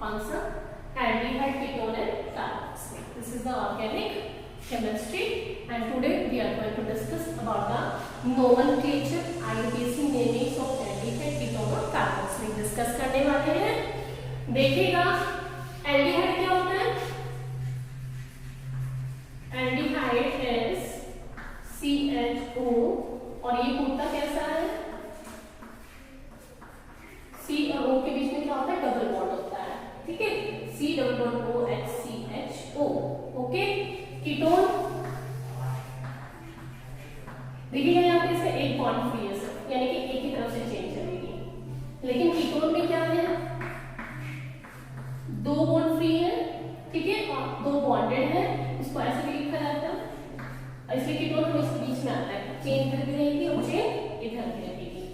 कौन सा? Aldehyde, ketone and carboxyl. This is the organic chemistry and today we are going to discuss about the nomenclature, IUPAC namings of aldehyde, ketone और carboxyl discuss करने वाले हैं. देखिएगा aldehyde क्या होता है? एल्डिहाइड is CHO और ये होता कैसा है? C और O के बीच में क्या होता है? डबल बॉन्ड होता है. ठीक है, COOHCHO. ओके. कीटोन देखिएगा यहाँ पे इसका एक बॉन्ड फ्री है सर, यानी कि एक ही तरफ से चेंज करेगी. लेकिन कीटोन में क्या है? दो बॉन्ड फ्री है. ठीक है, और दो बॉन्डेड है. इसको ऐसे भी लिखा जाता है. इसलिए कीटोन हम इसके बीच में आता है. चेन इधर भी रहेगी और चेन इधर भी रहेगी.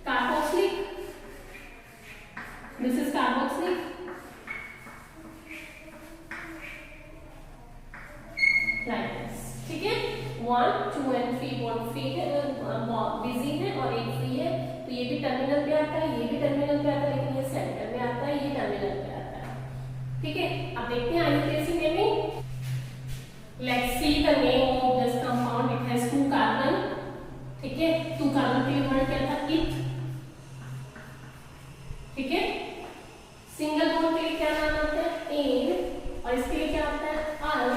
Carboxylic, this is carboxylic. ठीक है, 1, 2 and 3 बॉन्ड फ्री है, बिजी है और एक फ्री है. तो ये भी टर्मिनल पे आता है, ये भी टर्मिनल पे आता है, लेकिन ये सेंटर में आता है, ये टर्मिनल पे आता है. ठीक है, अब देखते हैं Ayurvedic naming. Let's see the name of this compound. It has 2 carbon. ठीक है, 2 कार्बन के लिए वर्ड क्या था? इथ. ठीक है, सिंगल बॉन्ड के लिए क्या नाम आता है? एन. और इसके लिए क्या आता है? अल.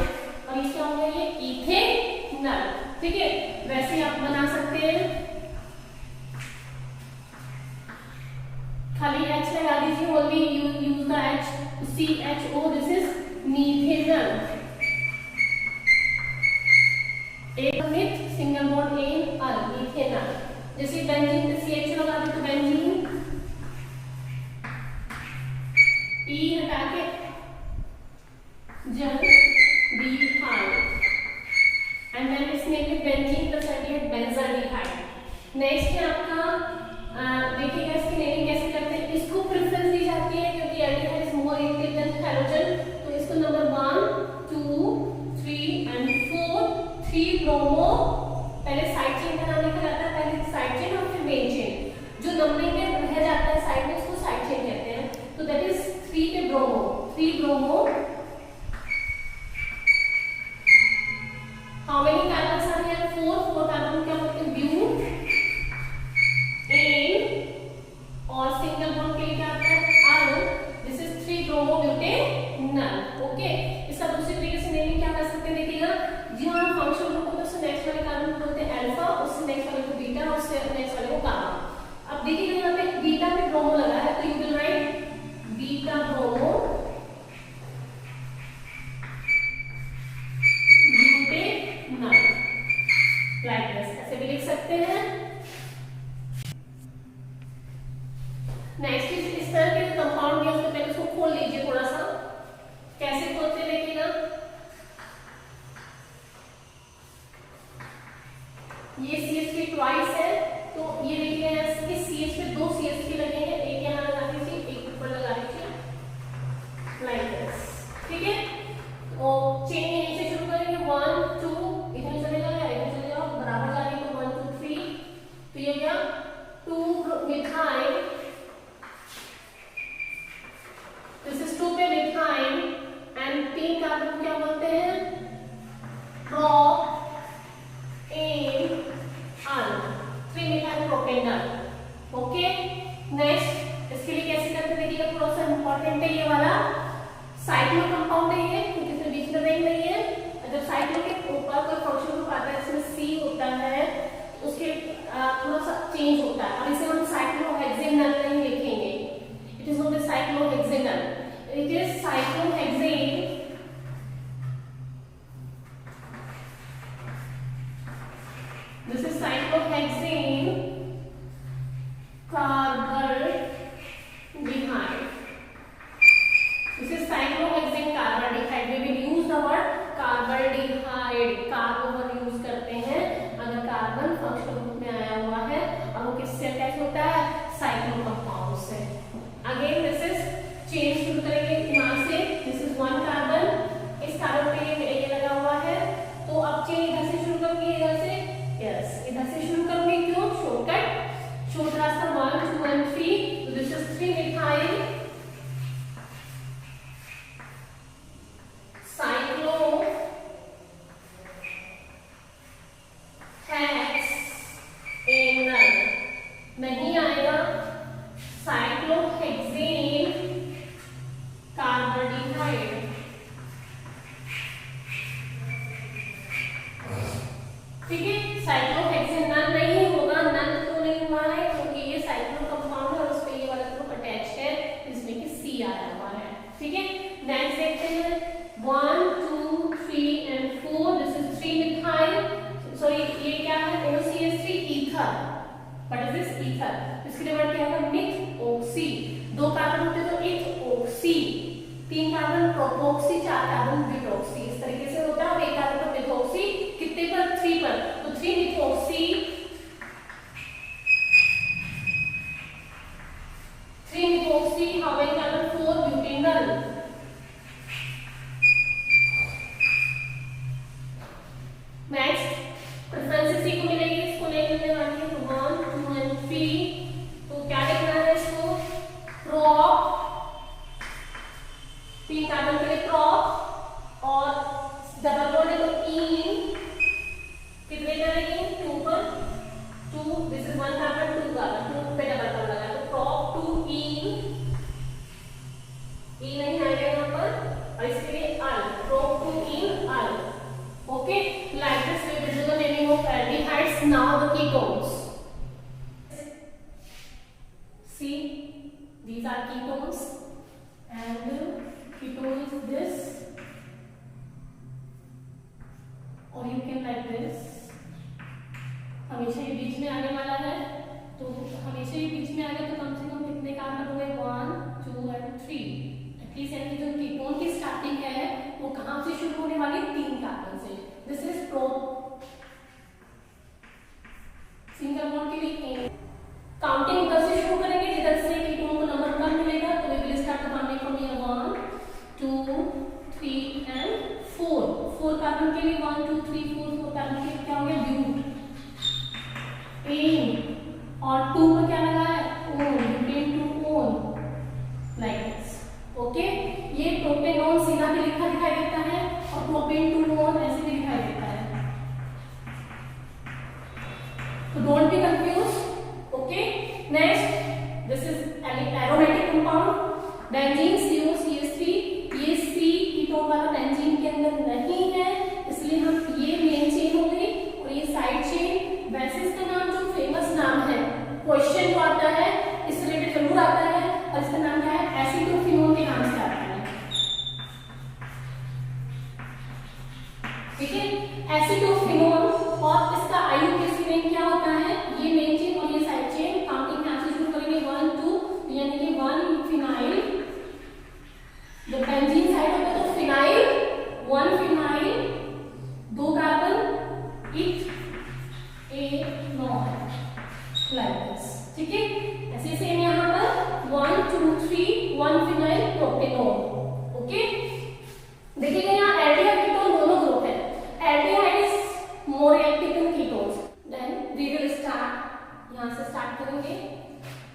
और ये क्या हो गया? ये इथेनॉल. ठीक है, वैसे आप बना सकते हैं, खाली H लगा दीजिए. Only use the H. CHO, this is methanol. एक मिथ, सिंगल बॉन्ड एन, अल, मीथेनॉल. जैसे बेंजीन पे CH लगा दे तो बेंजीन. E हटा के जल and then its name is benzene plus aldehyde, benzaldehyde. Next है आपका, देखिएगा इसकी नेमिंग कैसे करते हैं. इसको प्रेफरेंस दी जाती है क्योंकि aldehyde is more active than halogen. तो इसको नंबर 1, 2, 3 एंड 4, 3 ब्रोमो. पहले साइड चेन का नाम लिखा जाता है, पहले साइड चेन और फिर मेन चेन. जो नंबरिंग में रह जाता है साइड में, उसको साइड चेन कहते हैं. तो दैट इज 3 पे bromo. 3 bromo. How many carbons are here? 4 carbon क्या बोलते हैं? ब्यूट. एन और सिंगल बॉन्ड के लिए क्या आता है? Al. This is 3 bromobutanol. Okay, इसका दूसरी तरीके से नेमिंग क्या कर सकते हैं? देखिएगा, जी हाँ, फंक्शनल ग्रुप होता है, उससे नेक्स्ट वाले कार्बन को बोलते हैं अल्फा, उससे नेक्स्ट वाले को बीटा, और उससे नेक्स्ट वाले को गामा. अब देखिएगा यहाँ पे बीटा पे ब्रोमो लगा है, तो you will write beta bromo like this. ऐसे भी लिख सकते हैं. नेक्स्ट इस तरह के जो कंपाउंड है उसको पहले उसको खोल लीजिए थोड़ा सा. कैसे खोलते हैं देखिएगा. ये CH3 ट्वाइस है, तो ये देखिएगा इस CH पे 2 CH3 लगे हैं. एक यहाँ लगा दीजिए, एक ऊपर लगा दीजिए लाइक दिस. ठीक है, और चेन यहीं से शुरू करेंगे. 1, 2 इधर चलेगा, इधर चलेगा, बराबर जाएंगे तो 1, 2, 3. तो ये क्या? 2 मिथाइल. दिस इज 2 पे मिथाइल एंड 3 कार्बन को क्या बोलते हैं? प्रो एन अल. 3 मिथाइल प्रोपेनॉल. ओके, नेक्स्ट इसके लिए कैसे करते हैं देखिएगा, थोड़ा सा इंपॉर्टेंट है ये वाला. साइक्लो कंपाउंड है ये, क्योंकि इसमें बीच में रिंग नहीं है. जब साइक्लो के ऊपर कोई फंक्शन ग्रुप आता है, इसमें C होता है, उसके थोड़ा सा चेंज होता है. अब इसे हम साइक्लोहेक्सेनल नहीं लिखेंगे. It is not cyclohexanal, it is cyclohexane. This is cyclohexane carbaldehyde. This is cyclohexane carbaldehyde. We will use the word carbaldehyde. Carbon use करते हैं अगर कार्बन फंक्शनल ग्रुप में आया हुआ है और वो किससे अटैच होता है? साइक्लो कंपाउंड से. अगेन दिस इज चेन शुरू करेंगे यहाँ से. This is 1 carbon. इस कार्बन पे ये लगा हुआ है, तो अब चेन इधर से शुरू करेंगे, इधर से. यस, इधर से शुरू करेंगे. क्यों? शॉर्टकट, शॉर्ट रास्ता. 1, 2 and 3. प्रोपोक्सी, 4 कार्बन मिथॉक्सी, इस तरीके से होता है। एक कार्बन पर मिथॉक्सी कितने पर, 3 पर, तो 3 methoxy, 3 methoxy, how many carbon, 4 butanal. Next preference इसी को मिलेगी, इसको नहीं मिलने वाली है, तो 1 2 एंड 3, तो क्या लिखना है इसको, प्रोप, 3 कार्बन के लिए प्रोप, और डबल बॉन्ड है तो इन, कितने करेंगे, 2 पर, 2, दिस इज 1 कार्बन 2 कार्बन, 2 पे डबल बॉन्ड लगा, तो प्रोप 2 इन, ई नहीं आएगा यहाँ पर, और इसके लिए al, prop 2 en al. Okay, like this we will do the naming of aldehydes. Now the ketones. See, these are ketones, and ketone is this, or you can like this. हमेशा ये बीच में आने वाला है, तो हमेशा ये बीच में आएगा, तो कम से कम कितने कार्बन हो गए, 1 2 एंड 3। एटलीस्ट यानी जो कीटोन की स्टार्टिंग है वो कहाँ से शुरू होने वाली है, 3 कार्बन से। This is pro, single bond के लिए काउंटिंग उधर से शुरू करेंगे जिधर से कीटोन को नंबर 1 मिलेगा, तो we will start counting from here 1 2 3 and 4। 4 carbon के लिए 1 2 3 4, 4 कार्बन के लिए क्या हो गया, ब्यूट, एन, और 2 में क्या लगा है, own, butane two own, like this. Okay, ये प्रोपेनॉन सीधा भी लिखा दिखाई देता है, और प्रोपेन टू ओन ऐसे भी दिखाई देता है, तो don't be confuse. Okay, next this is aromatic compound, benzene COCH3, ये C कीटोन वाला बेंजीन के अंदर नहीं है, इसलिए हम ये मेन चेन हो गई और ये साइड चेन। वैसे इसका नाम जो फेमस नाम है, क्वेश्चन जो आता है इस रिलेटेड जरूर आता है, और इसका नाम क्या है, एसिटोफिनोन के नाम से आता है। ठीक है, एसिटोफिनोन, और इसका आईयूपीएसी क्या होता है, ये मेन चेन और ये साइड चेन, काउंटिंग यहां से शुरू करेंगे 1 2, यानी कि 1 फिनाइल, जब बेंजीन साइड होता है तो फिनाइल, 1 फिनाइल, 2 कार्बन, इथ ए नॉन, लाइक दिस। ठीक है, ऐसे सेम यहाँ पर 1 2 3, 1 फिनाइल प्रोपेनॉन। ओके, देखिएगा यहाँ एल्डिहाइड कीटोन दोनों ग्रुप है, aldehyde is more active than ketones. Then we will start, यहाँ से स्टार्ट करेंगे।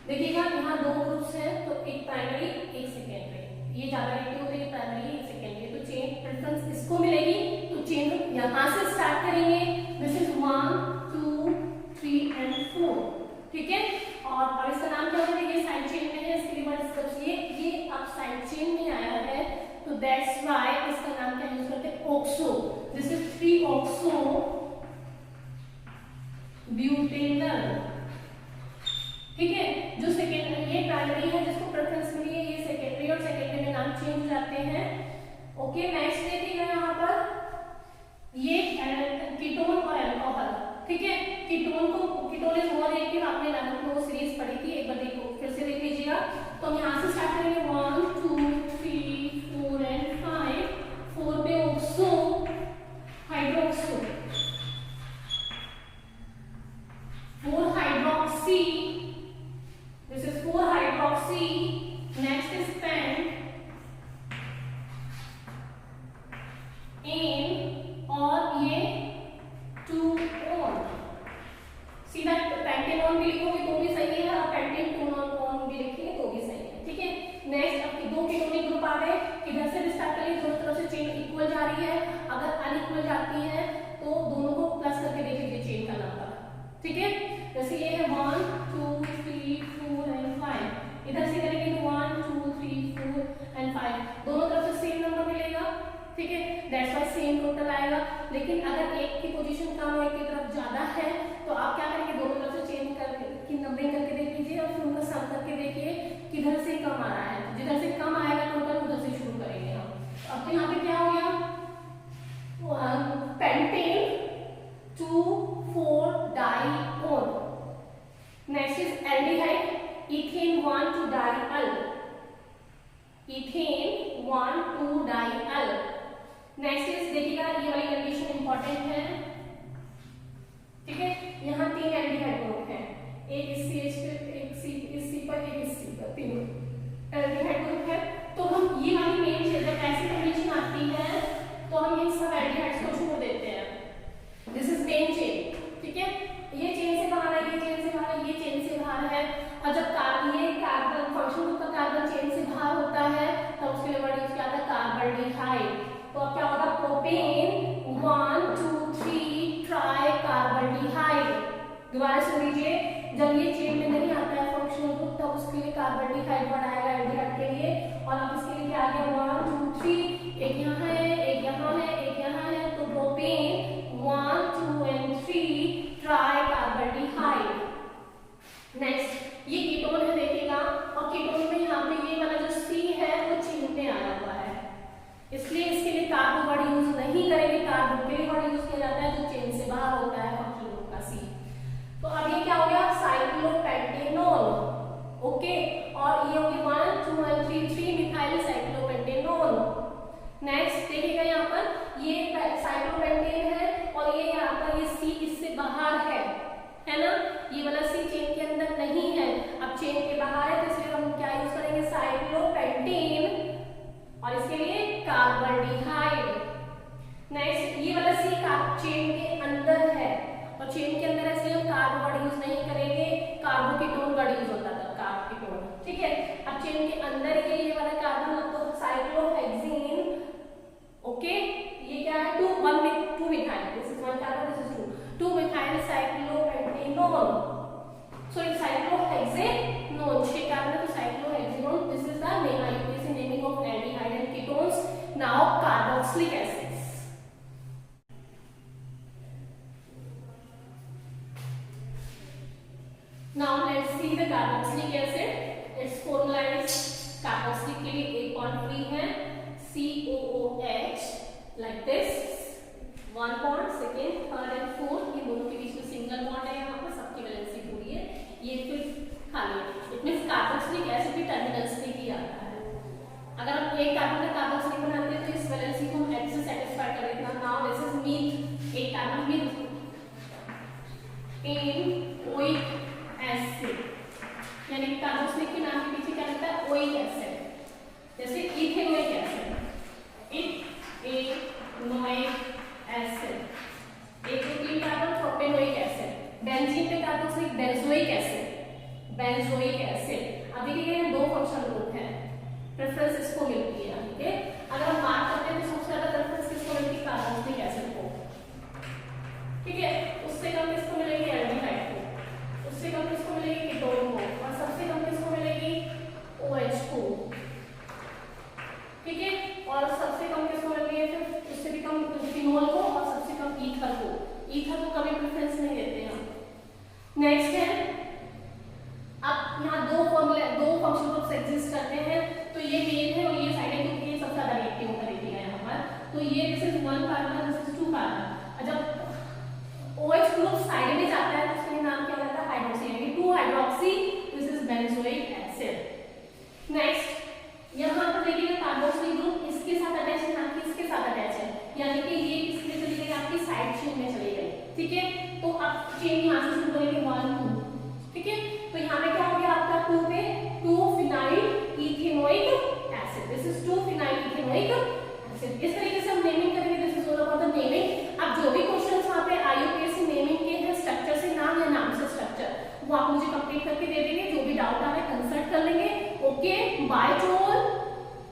देखिएगा यहाँ 2 ग्रुप्स हैं, तो एक प्राइमरी एक सेकेंडरी, ये ज्यादा एक्टिव होते हैं, प्राइमरी एक सेकेंडरी, तो चेन प्रेफरेंस इसको मिलेगी, तो चेन यहाँ से स्टार्ट करेंगे, दिस इज 1 2 3 एंड 4। ठीक है, और इसका नाम क्या होगा, ये साइड चेन में है, इसके लिए ये अब साइड चेन में आया है, तो दैट्स व्हाई इसका नाम क्या यूज करते हैं, oxo. This is 3 oxo butanal. ठीक है, जो सेकेंडरी, ये प्राइमरी है जिसको प्रेफरेंस मिली है, ये सेकेंडरी, और सेकेंडरी में नाम चेंज हो जाते हैं। ओके, नेक्स्ट देखिएगा यहाँ पर ये कीटोन और अल्कोहल। ठीक है, कीटोन इज मोर एक्टिव, आपने नाम में वो सीरीज पढ़ी थी, एक बार देखो, फिर से देख लीजिएगा। तो हम यहाँ से स्टार्ट करेंगे 1 2 3 4 एंड 5। 4 पे oxo, hydroxo, 4 hydroxy, this is 4 hydroxy. Next is pent, N, और ये 2 ओन। सीधा पेंटेनॉन भी लिखोगे तो भी सही है, और पेंटेनोन भी लिखेंगे तो भी सही है। ठीक है, नेक्स्ट अब 2 कीटोनिक ग्रुप आ गए, इधर से स्टार्ट करेंगे, दोनों तरफ से चेन इक्वल जा रही है, अगर अनइक्वल जाती है तो दोनों को प्लस करके देख लीजिए चेन का नंबर। ठीक है, जैसे ये है 1 2 3 4 एंड 5, इधर से करेंगे तो 1 2 3 4 एंड 5, दोनों तरफ से सेम नंबर मिलेगा। ठीक है, दैट्स व्हाई सेम टोटल आएगा। लेकिन अगर एक की पोजीशन कम और एक की तरफ ज्यादा है, तो आप क्या करेंगे, दोनों तरफ से चेंज करके नंबरिंग करके देख लीजिए, और फिर उनका सम करके देखिए किधर से कम आ रहा है, जिधर से कम आएगा टोटल उधर से शुरू करेंगे हम। अब तो यहाँ पे क्या हो गया, pentane 2 4 dione. Next is aldehyde, ethane 1 2 dial, ethane 1,2 dial. Next is देखिएगा ये वाली कंडीशन इंपॉर्टेंट है, ठीक है। यहाँ 3 एल्डिहाइड ग्रुप है, एक इस CH पे, एक इस C पर, एक इस C पर, 3 एल्डिहाइड ग्रुप है। तो हम ये वाली मेन चीज जब ऐसी कंडीशन आती है तो हम इन सब एल्डिहाइड्स को छोड़ देते हैं। दिस इज मेन चेन, ठीक है। ये चेन से बाहर है, ये चेन से बाहर है, ये चेन से बाहर है। और जब ये कार्बन फंक्शन ग्रुप का कार्बन चेन से बाहर होता है तब उसके लिए वर्ड यूज किया जाता है कार्बल्डिहाइड। तो अब क्या होगा, प्रोपेन 1 2 3 ट्राई कार्बल्डिहाइड। दोबारा सुन लीजिए, जब ये चेन में नहीं आता है फंक्शनल ग्रुप तब उसके लिए कार्बल्डिहाइड वर्ड आएगा एल्डिहाइड के लिए। और अब इसके लिए क्या आ गया, 1 2 3, एक यहाँ है, एक यहाँ है, एक यहाँ है, तो प्रोपेन 1 2 and 3 ट्राई कार्बल्डिहाइड। नेक्स्ट ये कीटोन है देखिएगा, और कीटोन में यहाँ पे ये वाला जो C है वो चेन में आया हुआ है, इसलिए इसके लिए कार्बो वर्ड यूज नहीं करेंगे। कार्बो के लिए वर्ड यूज किया जाता है जो चेन से बाहर होता है फंक्शनल ग्रुप का C। तो अब ये क्या हो गया, साइक्लोपेंटेनॉल, ओके। और ये हो गया 1 2 and 3 मिथाइल साइक्लोपेंटेनॉल। नेक्स्ट देखिएगा यहाँ पर ये साइक्लोपेंटेन है और ये यहाँ पर ये C इससे बाहर है ना, ये वाला C चेन के अंदर नहीं है, अब चेन के बाहर है तो इसलिए हम क्या यूज करेंगे, साइक्लोपेंटेन, और इसके लिए कार्बल्डिहाइड। नेक्स्ट ये वाला C चेन के अंदर है और चेन के अंदर है इसलिए हम कार्बो वर्ड यूज नहीं करेंगे, कार्बोकीटोन वर्ड यूज होता था, कार्बोकीटोन, ठीक है। अब चेन के अंदर ये वाला कार्बन तो साइक्लोहेक्सेन, ओके। ये क्या है, 2 methyl, this is 1 carbon, this is 2 methyl cyclopentanol, sorry cyclohexanone, 6 carbon है तो cyclohexanone. This is the name, IUPAC naming of aldehyde and ketones. Now carboxylic acids. Now let's see the carboxylic acid. Its formula is carboxylic के लिए एक bond free है, COOH, like this, 1 bond, second, third and fourth, ये दोनों के बीच में single bond है, यहाँ पर सबकी वैलेंसी पूरी है, ये फिर खाली है। इट मींस कार्बोक्सिलिक एसिड भी टर्मिनल्स पे ही आता है। अगर हम एक कार्बन का कार्बोक्सिलिक बनाते हैं तो इस वैलेंसी को हम H से सेटिस्फाई कर देते हैं। नाउ दिस इज मीथ, एक कार्बन मीथ इन ओइक एसिड, यानी कार्बोक्सिलिक के नाम के पीछे क्या लगता है, ओइक एसिड। जैसे इथेनोइक एसिड, इथेनोइक एसिड, एक तो 3 कार्बन, प्रोपेनोइक एसिड। बेंजीन पे carboxylic, benzoic acid, benzoic acid. अब देखिए ये 2 फंक्शनल ग्रुप है, प्रेफरेंस इसको मिलती है, ठीक है। अगर हम बात करते हैं तो सबसे ज्यादा प्रेफरेंस किसको मिलती है, कार्बोक्सिलिक एसिड को, ठीक है। उससे कम किसको मिलेगी, एल्डिहाइड को, उससे कम किसको मिलेगी, कीटोन को, और सबसे कम किसको मिलेगी, OH को, ठीक है। और सबसे कम किसको मिलती है, फिर उससे भी कम फिनोल को, और सबसे कम ईथर को। ईथर को कभी प्रेफरेंस नहीं देते हम। नेक्स्ट है, अब यहाँ 2 फंक्शनल ग्रुप्स एग्जिस्ट करते हैं, तो ये मेन है और ये साइड है क्योंकि ये सबसे ज्यादा रिएक्टिव होकर है यहाँ पर। तो ये this is 1 carbon, this is 2 carbon. जब OH ग्रुप साइड में जाता है तो उसके नाम क्या रहता है, हाइड्रोक्सी, यानी 2 हाइड्रोक्सी, दिस इज बेंजोइक